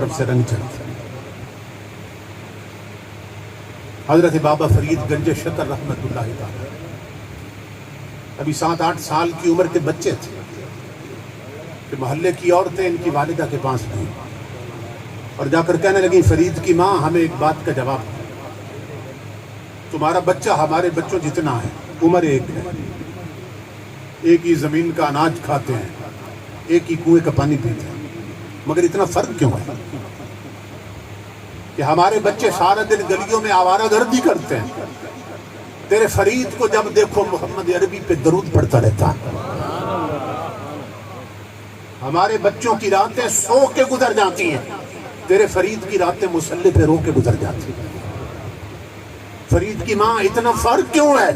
طرف سے رنگ چڑھتا ہے۔ حضرت بابا فرید گنج شکر رحمت اللہ تعالی ابھی 7-8 سال کی عمر کے بچے تھے کہ محلے کی عورتیں ان کی والدہ کے پاس گئیں اور جا کر کہنے لگیں فرید کی ماں ہمیں ایک بات کا جواب دو، تمہارا بچہ ہمارے بچوں جتنا ہے، عمر ایک ہے، ایک ہی زمین کا اناج کھاتے ہیں، ایک ہی کنویں کا پانی پیتے ہیں، مگر اتنا فرق کیوں ہے کہ ہمارے بچے سارا دن گلیوں میں آوارہ گردی کرتے ہیں، تیرے فرید کو جب دیکھو محمد عربی پہ درود پڑھتا رہتا ہے، ہمارے بچوں کی راتیں سو کے گزر جاتی ہیں، تیرے فرید کی راتیں مصلی پہ رو کے گزر جاتی ہیں۔ فرید کی ماں اتنا فرق کیوں ہے؟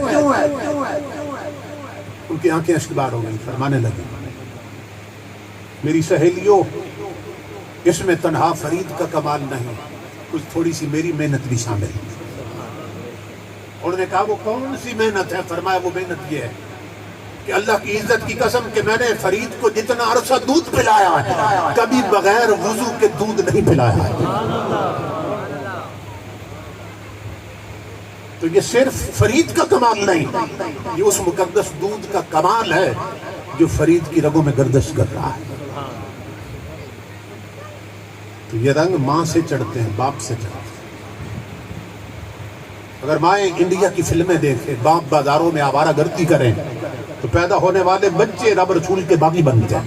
ان کی آنکھیں اشکبار ہو گئی، فرمانے لگی میری سہیلیوں، اس میں تنہا فرید کا کمال نہیں، کچھ تھوڑی سی میری محنت بھی شامل ہے۔ انہوں نے کہا وہ کون سی محنت ہے؟ فرمایا وہ محنت یہ ہے کہ اللہ کی عزت کی قسم کہ میں نے فرید کو جتنا عرصہ دودھ پلایا ہے کبھی بغیر وضو کے دودھ نہیں پلایا ہے۔ تو یہ صرف فرید کا کمال نہیں، یہ اس مقدس دودھ کا کمال ہے جو فرید کی رگوں میں گردش کر رہا ہے۔ تو یہ رنگ ماں سے چڑھتے ہیں، باپ سے چڑھتے ہیں۔ اگر مائیں انڈیا کی فلمیں دیکھیں، باپ بازاروں میں آوارہ گردی کریں تو پیدا ہونے والے بچے رب رسول کے باغی بنتے ہیں۔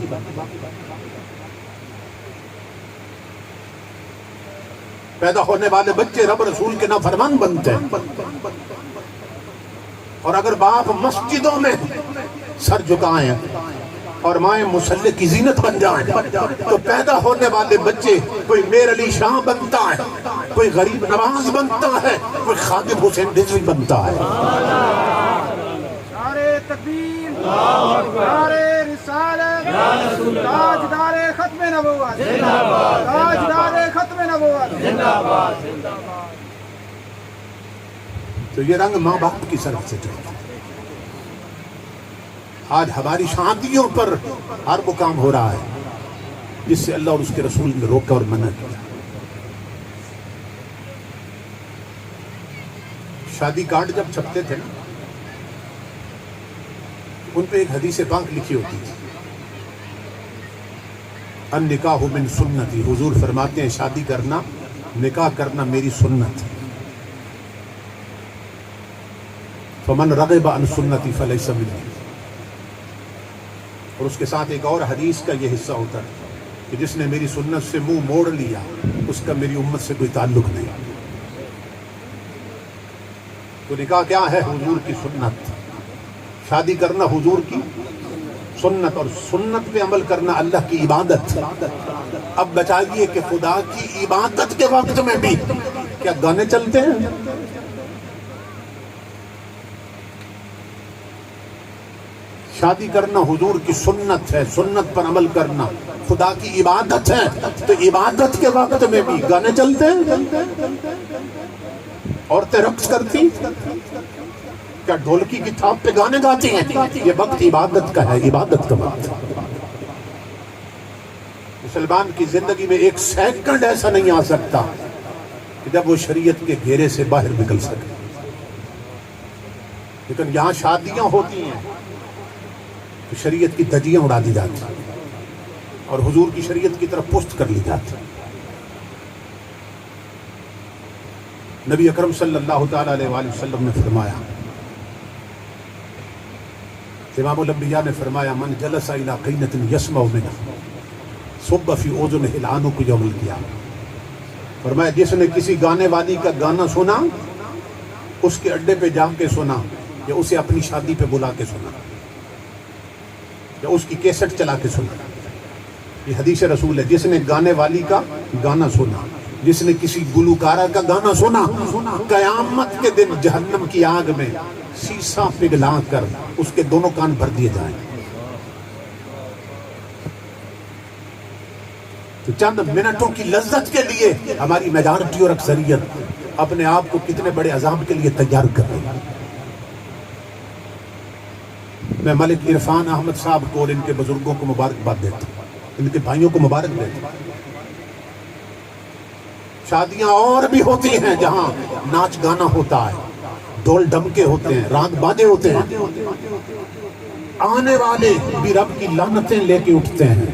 پیدا ہونے والے بچے رب رسول کے نافرمان بنتے ہیں۔ اور اگر باپ مسجدوں میں سر جھکائیں اور مائیں مصلی کی زینت بن جائیں تو پیدا ہونے والے بچے کوئی میر علی شاہ بنتا ہے، کوئی غریب نواز بنتا ہے، کوئی خادم حسین رضوی بنتا ہے۔ نعرہ تکبیر، نعرہ رسالت، تاجدار ختم نبوت، تاجدار ختم نبوت۔ تو یہ رنگ ماں باپ کی طرف سے چلتا ہے۔ آج ہماری شادیوں پر ہر وہ کام ہو رہا ہے جس سے اللہ اور اس کے رسول نے روکا اور منع کیا۔ شادی کارڈ جب چھپتے تھے نا، ان پہ ایک حدیث پاک لکھی ہوتی تھی، النکاح من سنتی، حضور فرماتے ہیں شادی کرنا، نکاح کرنا میری سنت ہے، فمن رغب عن سنتی فلیس منی۔ اور اس کے ساتھ ایک اور حدیث کا یہ حصہ ہوتا ہے کہ جس نے میری سنت سے منہ موڑ لیا اس کا میری امت سے کوئی تعلق نہیں۔ تو نکاح کیا ہے؟ حضور کی سنت، شادی کرنا حضور کی سنت، اور سنت پہ عمل کرنا اللہ کی عبادت۔ اب بتائیے کہ خدا کی عبادت کے وقت میں بھی کیا گانے چلتے ہیں؟ شادی کرنا حضور کی سنت ہے، سنت پر عمل کرنا خدا کی عبادت ہے، تو عبادت کے وقت میں بھی گانے چلتے ہیں، عورتیں رقص کرتی، کیا ڈھولکی کی تھاپ پہ گانے گاتی ہیں؟ یہ وقت عبادت کا ہے، عبادت کا وقت۔ مسلمان کی زندگی میں ایک سیکنڈ ایسا نہیں آ سکتا کہ جب وہ شریعت کے گھیرے سے باہر نکل سکے، لیکن یہاں شادیاں ہوتی ہیں تو شریعت کی دھجیاں اڑا دی جاتی ہیں اور حضور کی شریعت کی طرف پشت کر لی جاتی ہے۔ نبی اکرم صلی اللہ تعالیٰ علیہ وآلہ وسلم نے فرمایا، امام الانبیاء نے فرمایا، من جلس الی قینۃ یسمع منها صب فی اذنہ العنق یوم القیامہ۔ فرمایا جس نے کسی گانے والی کا گانا سنا، اس کے اڈے پہ جا کے سنا، یا اسے اپنی شادی پہ بلا کے سنا، یا اس کی کیسٹ چلا کے سنا، یہ حدیث رسول ہے۔ جس نے گانے والی کا گانا سنا، جس نے کسی گلوکارہ کا گانا سنا، قیامت کے دن جہنم کی آگ میں سیسا پگھلا کر اس کے دونوں کان بھر دیے جائیں۔ تو چند منٹوں کی لذت کے لیے ہماری میجارٹی اور اکثریت اپنے آپ کو کتنے بڑے عذاب کے لیے تیار کر رہی ہے۔ میں ملک عرفان احمد صاحب کو اور ان کے بزرگوں کو مبارکباد دیتا ہوں، ان کے بھائیوں کو مبارک دیتا ہوں۔ شادیاں اور بھی ہوتی ہیں جہاں ناچ گانا ہوتا ہے، ڈھول ڈمکے ہوتے ہیں، راگ باجے ہوتے ہیں، آنے والے بھی رب کی لعنتیں لے کے اٹھتے ہیں،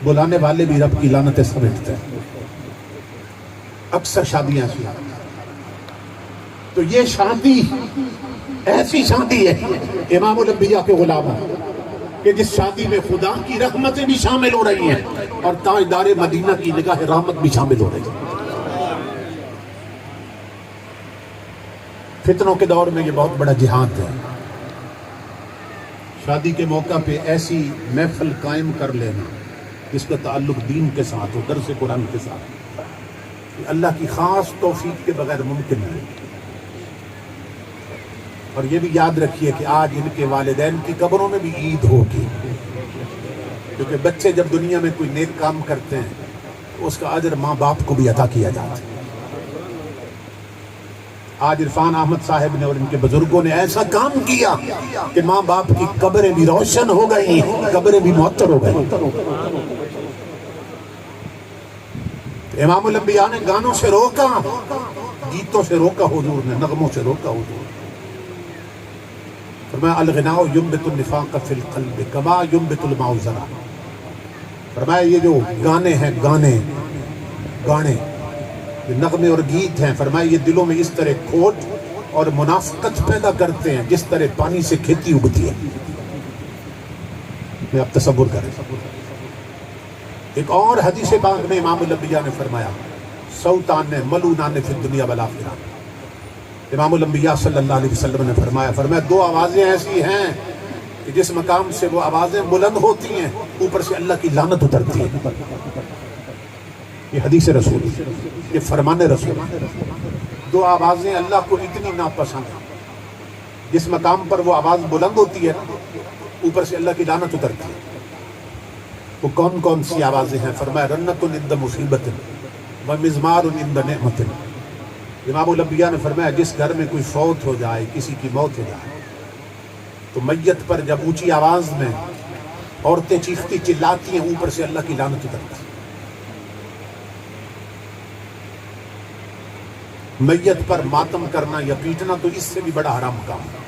بلانے والے بھی رب کی لعنتیں سمیٹتے ہیں۔ اکثر شادیاں کی تو یہ شادی ایسی شادی ہے امام الانبیاء کے غلام کہ جس شادی میں خدا کی رحمتیں بھی شامل ہو رہی ہیں اور تاجدار مدینہ کی نگاہ رحمت بھی شامل ہو رہی ہے۔ فتنوں کے دور میں یہ بہت بڑا جہاد ہے۔ شادی کے موقع پہ ایسی محفل قائم کر لینا جس کا تعلق دین کے ساتھ ہو، درس قرآن کے ساتھ، یہ اللہ کی خاص توفیق کے بغیر ممکن نہیں۔ اور یہ بھی یاد رکھیے کہ آج ان کے والدین کی قبروں میں بھی عید ہوگی، کیونکہ بچے جب دنیا میں کوئی نیک کام کرتے ہیں تو اس کا اجر ماں باپ کو بھی عطا کیا جاتا ہے۔ آج عرفان احمد صاحب نے اور ان کے بزرگوں نے ایسا کام کیا کہ ماں باپ کی قبریں بھی روشن ہو گئی، قبریں بھی معطر ہو گئی۔ امام الانبیاء نے گانوں سے روکا، گیتوں سے روکا، حضور نے نغموں سے روکا۔ حضور فرمایا الغناء ينبت النفاق فی القلب کما ينبت الماء الزرع۔ فرمایا یہ جو گانے ہیں، گانے یہ نغمے اور گیت ہیں، فرمایا یہ دلوں میں اس طرح کھوٹ اور منافقت پیدا کرتے ہیں جس طرح پانی سے کھیتی اگتی ہے۔ میں آپ تصور کریں۔ ایک اور حدیث پاک میں امام الانبیاء نے فرمایا صوتان ملعونان فی الدنیا والآخرہ۔ امام الانبیاء صلی اللہ علیہ وسلم نے فرمایا دو آوازیں ایسی ہیں کہ جس مقام سے وہ آوازیں بلند ہوتی ہیں اوپر سے اللہ کی لعنت اترتی ہے۔ یہ حدیث رسول، یہ فرمان رسول۔ دو آوازیں اللہ کو اتنی ناپسند ہیں، جس مقام پر وہ آواز بلند ہوتی ہے اوپر سے اللہ کی لعنت اترتی ہے۔ وہ کون کون سی آوازیں ہیں؟ فرمایا رنت عند مصیبت ومزمار عند نعمت۔ امام الانبیاء نے فرمایا جس گھر میں کوئی فوت ہو جائے، کسی کی موت ہو جائے، تو میت پر جب اونچی آواز میں عورتیں چیختی چلاتی ہیں اوپر سے اللہ کی لعنت اترتی ہے۔ میت پر ماتم کرنا یا پیٹنا تو اس سے بھی بڑا حرام کام ہے۔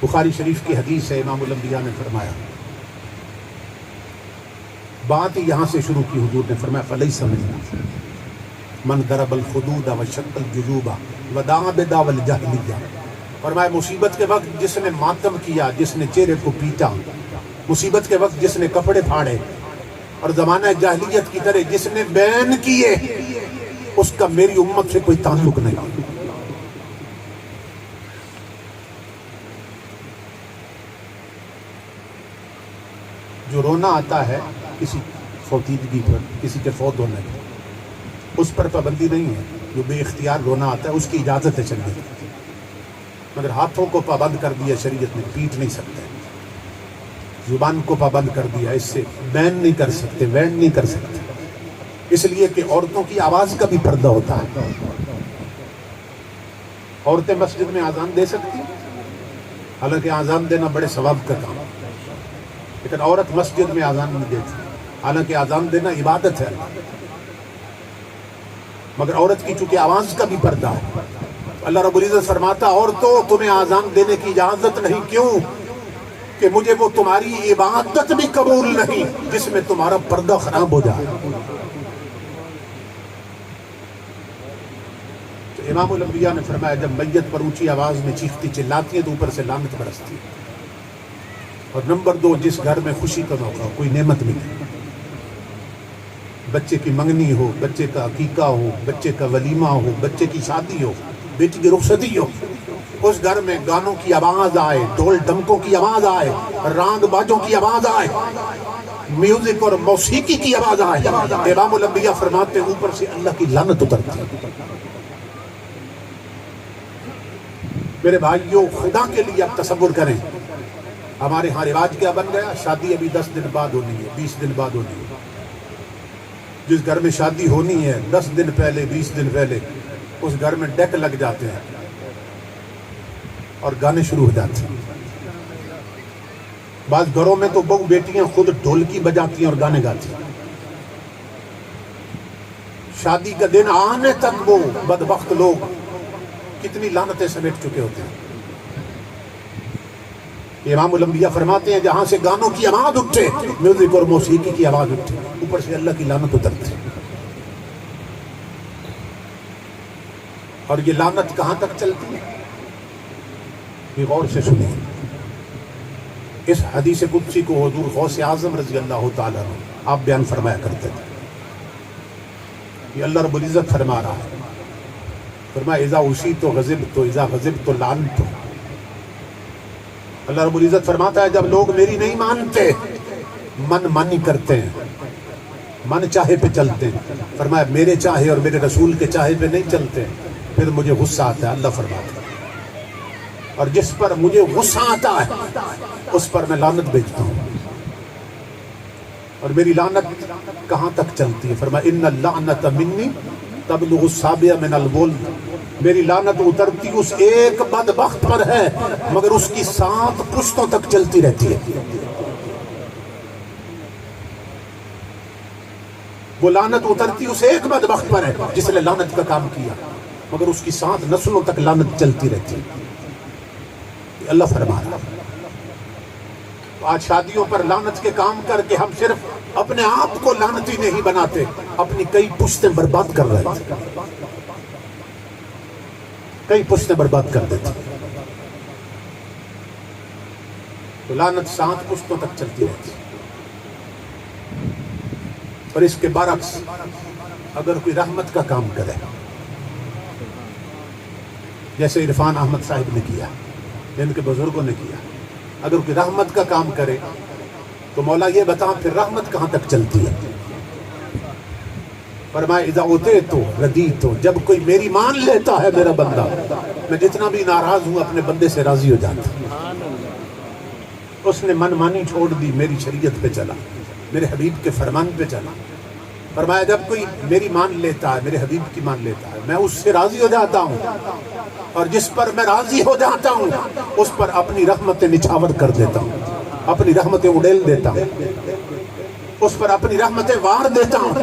بخاری شریف کی حدیث ہے، امام الانبیاء نے فرمایا، بات یہاں سے شروع کی، حضور نے فرمایا فلیس منا من ضرب الخدود وشق الجیوب ودعا بدعوی الجاہلیہ۔ فرمایا مصیبت کے وقت جس نے ماتم کیا، جس نے چہرے کو پیٹا، مصیبت کے وقت جس نے کپڑے پھاڑے اور زمانہ جاہلیت کی طرح جس نے بین کیے، اس کا میری امت سے کوئی تعلق نہیں۔ جو رونا آتا ہے کسی فوتیدگی پر، کسی کے فوت ہونے پر، اس پر پابندی نہیں ہے۔ جو بے اختیار رونا آتا ہے اس کی اجازت ہے چلیے، مگر ہاتھوں کو پابند کر دیا شریعت نے، پیٹ نہیں سکتے، زبان کو پابند کر دیا، اس سے بین نہیں کر سکتے، وین نہیں کر سکتے، اس لیے کہ عورتوں کی آواز کا بھی پردہ ہوتا ہے۔ عورتیں مسجد میں اذان دے سکتی ہیں، حالانکہ اذان دینا بڑے ثواب کا کام ہے، لیکن عورت مسجد میں اذان نہیں دیتی، حالانکہ اذان دینا عبادت ہے، مگر عورت کی چونکہ آواز کا بھی پردہ ہے۔ اللہ رب العزت فرماتا عورتوں تمہیں اذان دینے کی اجازت نہیں، کیوں کہ مجھے وہ تمہاری عبادت بھی قبول نہیں جس میں تمہارا پردہ خراب ہو جائے۔ تو امام الانبیاء نے فرمایا جب میت پر اونچی آواز میں چیختی چلاتی ہے تو اوپر سے لعنت برستی ہے۔ اور نمبر 2، جس گھر میں خوشی کا موقع ہو، کوئی نعمت ملے، بچے کی منگنی ہو، بچے کا عقیقہ ہو، بچے کا ولیمہ ہو، بچے کی شادی ہو، بیٹی کی رخصتی ہو، اس گھر میں گانوں کی آواز آئے، ڈھول ڈمکوں کی آواز آئے، رانگ باجوں کی آواز آئے، میوزک اور موسیقی کی آواز آئے، امام الانبیاء فرماتے ہیں اوپر سے اللہ کی لعنت اترتی ہے۔ میرے بھائیوں خدا کے لیے آپ تصور کریں، ہمارے ہاں رواج کیا بن گیا؟ شادی ابھی 10 دن بعد ہونی ہے، 20 دن بعد ہونی ہے۔ جس گھر میں شادی ہونی ہے 10 دن پہلے، 20 دن پہلے اس گھر میں ڈیک لگ جاتے ہیں اور گانے شروع ہو جاتے ہیں۔ بعض گھروں میں تو بہو بیٹیاں خود ڈھولکی بجاتی ہیں اور گانے گاتی ہیں. شادی کا دن آنے تک وہ بدبخت لوگ کتنی لعنتیں سمیٹ چکے ہوتے ہیں. امام الانبیاء فرماتے ہیں جہاں سے گانوں کی آواز اٹھے، میوزک اور موسیقی کی آواز اٹھے، اوپر سے اللہ کی لعنت اترتی. اور یہ لعنت کہاں تک چلتی ہے؟ یہ غور سے سنیں. اس حدیث قدسی کو حضور غوث اعظم رضی اللہ تعالیٰ عنہ آپ بیان فرمایا کرتے تھے. یہ اللہ رب العزت فرما رہا ہے، فرمایا اذا اصیت غضبت اذا غضبت لعنت. اللہ رب العزت فرماتا ہے جب لوگ میری نہیں مانتے، من مانی کرتے ہیں، من چاہے پہ چلتے ہیں، فرمایا میرے چاہے اور میرے رسول کے چاہے پہ نہیں چلتے، پھر مجھے غصہ آتا ہے. اللہ فرماتا ہے اور جس پر مجھے غصہ آتا ہے اس پر میں لعنت بھیجتا ہوں. اور میری لعنت کہاں تک چلتی ہے؟ فرمایا ان اللعنت منی تبلغ السابع من الولد. میری لعنت اترتی اس ایک بدبخت پر ہے مگر اس کی 7 پشتوں تک چلتی رہتی ہے. وہ لعنت اترتی اس ایک بدبخت پر ہے جس نے لعنت کا کام کیا، مگر اس کی 7 نسلوں تک لعنت چلتی رہتی ہے. اللہ فرما رہا. آج شادیوں پر لعنت کے کام کر کے ہم صرف اپنے آپ کو لعنتی نہیں بناتے، اپنی کئی پشتیں برباد کر رہے ہیں. کئی پشتیں برباد کر دیتے. تو لعنت 7 پشتوں تک چلتی رہتی. اور اس کے برعکس اگر کوئی رحمت کا کام کرے، جیسے عرفان احمد صاحب نے کیا، جن کے بزرگوں نے کیا، اگر کوئی رحمت کا کام کرے تو مولا یہ بتا پھر رحمت کہاں تک چلتی ہے؟ فرمایا اذا اوتیت ردیت. جب کوئی میری مان لیتا ہے میرا بندہ، میں جتنا بھی ناراض ہوں اپنے بندے سے راضی ہو جاتا. اس نے من مانی چھوڑ دی، میری شریعت پہ چلا، میرے حبیب کے فرمان پہ چلا. فرمایا جب کوئی میری مان لیتا ہے، میرے حبیب کی مان لیتا ہے، میں اس سے راضی ہو جاتا ہوں، اور جس پر میں راضی ہو جاتا ہوں اس پر اپنی رحمتیں نچھاور کر دیتا ہوں، اپنی رحمتیں اڑیل دیتا ہوں، اس پر اپنی رحمتیں وار دیتا ہوں.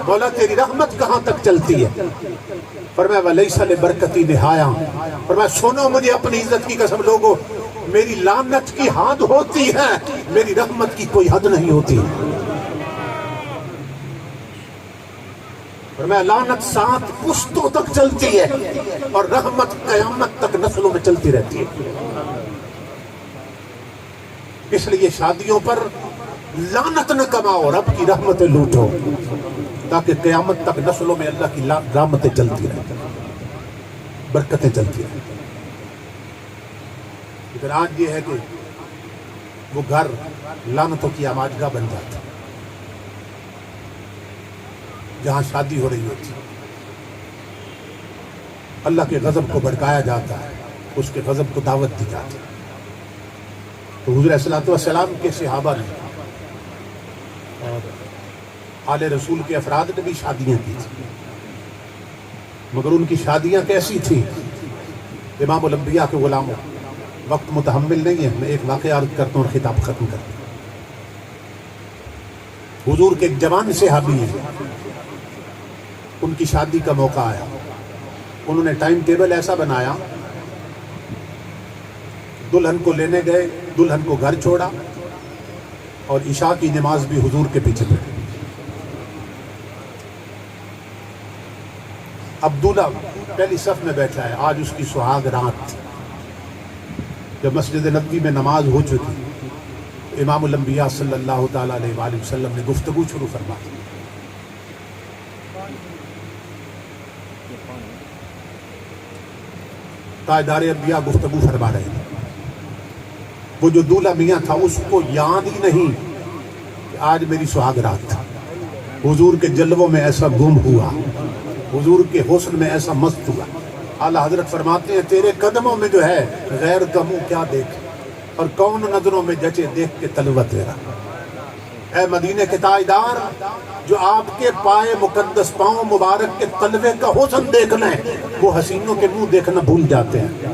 مولا تیری رحمت کہاں تک چلتی ہے؟ فرمایا وَلَيْسَ لِبَرْكَتِي نِهَایَةٌ. فرمایا سنو مجھے اپنی عزت کی قسم لوگو، میری لعنت کی حد ہوتی ہے، میری رحمت کی کوئی حد نہیں ہوتی. فرمایا لعنت 7 پشتوں تک چلتی ہے اور رحمت قیامت تک نسلوں میں چلتی رہتی ہے. اس لیے شادیوں پر لعنت نہ کماؤ، رب کی رحمتیں لوٹو، تاکہ قیامت تک نسلوں میں اللہ کی رحمتیں چلتی رہیں، برکتیں چلتی رہیں. لیکن آج یہ ہے کہ وہ گھر لعنتوں کی آماجگاہ بن جاتا، جہاں شادی ہو رہی ہوتی اللہ کے غضب کو بھڑکایا جاتا ہے، اس کے غضب کو دعوت دی جاتی ہے. تو حضور صلی اللہ علیہ وسلم کے صحابہ نے اور آل رسول کے افراد نے بھی شادیاں کی تھیں، مگر ان کی شادیاں کیسی تھیں؟ امام الانبیاء کے غلاموں، وقت متحمل نہیں ہے، میں ایک واقعہ عرض کرتا ہوں اور خطاب ختم کرتا ہوں. حضور کے ایک جوان صحابی ہیں، ان کی شادی کا موقع آیا. انہوں نے ٹائم ٹیبل ایسا بنایا، دلہن کو لینے گئے، دلہن کو گھر چھوڑا اور عشاء کی نماز بھی حضور کے پیچھے پڑھی. اب دولہا پہلی صف میں بیٹھا ہے، آج اس کی سہاگ رات. جب مسجد نبوی میں نماز ہو چکی، امام الانبیاء صلی اللہ تعالیٰ علیہ وآلہ وسلم نے گفتگو شروع فرما دی. تاجدار انبیاء گفتگو فرما رہے ہیں. وہ جو دولہا میاں تھا اس کو یاد ہی نہیں کہ آج میری سہاگ رات تھا. حضور کے جلووں میں ایسا گم ہوا، حضور کے حسن میں ایسا مست ہوا. اعلیٰ حضرت فرماتے ہیں تیرے قدموں میں جو ہے غیر کا منہ کیا دیکھ، اور کون نظروں میں جچے دیکھ کے تلوہ تیرا. اے مدینے کے تاجدار، جو آپ کے پائے مقدس پاؤں مبارک کے تلوے کا حسن دیکھ لیں، وہ حسینوں کے منہ دیکھنا بھول جاتے ہیں.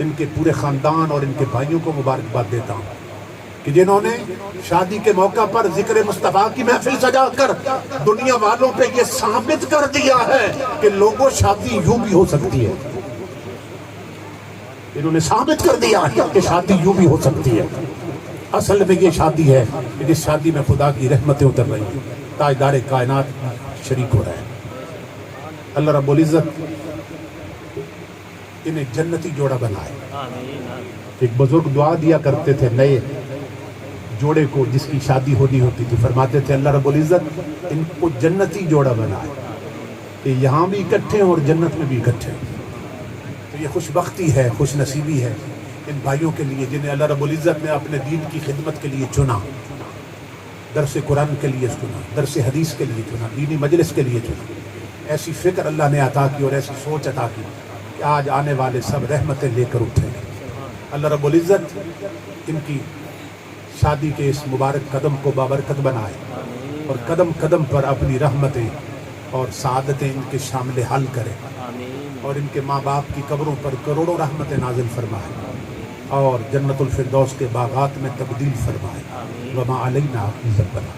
ان کے پورے خاندان اور ان کے بھائیوں کو مبارکباد دیتا ہوں کہ جنہوں نے شادی کے موقع پر ذکر مصطفیٰ کی محفل سجا کر دنیا والوں پہ یہ ثابت کر دیا ہے کہ لوگوں شادی یوں بھی ہو سکتی ہے. انہوں نے ثابت کر دیا کہ شادی یوں بھی ہو سکتی ہے. اصل میں یہ شادی ہے کہ جس شادی میں خدا کی رحمتیں اتر رہی ہیں, تاجدار کائنات شریک ہو رہے ہیں. اللہ رب العزت انہیں جنتی جوڑا بنائے. ایک بزرگ دعا دیا کرتے تھے نئے جوڑے کو جس کی شادی ہونی ہوتی تھی, فرماتے تھے اللہ رب العزت ان کو جنتی جوڑا بنائے کہ یہاں بھی اکٹھے اور جنت میں بھی اکٹھے. تو یہ خوش بختی ہے, خوش نصیبی ہے ان بھائیوں کے لیے جنہیں اللہ رب العزت نے اپنے دین کی خدمت کے لیے چنا, درس قرآن کے لیے چنا, درس حدیث کے لیے چنا, دینی مجلس کے لیے چنا. ایسی فکر اللہ نے عطا کی اور ایسی سوچ عطا کی کہ آج آنے والے سب رحمتیں لے کر اٹھیں. اللہ رب العزت ان کی شادی کے اس مبارک قدم کو بابرکت بنائے اور قدم قدم پر اپنی رحمتیں اور سعادتیں ان کے شامل حل کرے اور ان کے ماں باپ کی قبروں پر کروڑوں رحمتیں نازل فرمائے اور جنت الفردوس کے باغات میں تبدیل فرمائے. وما علینا الا البلاغ.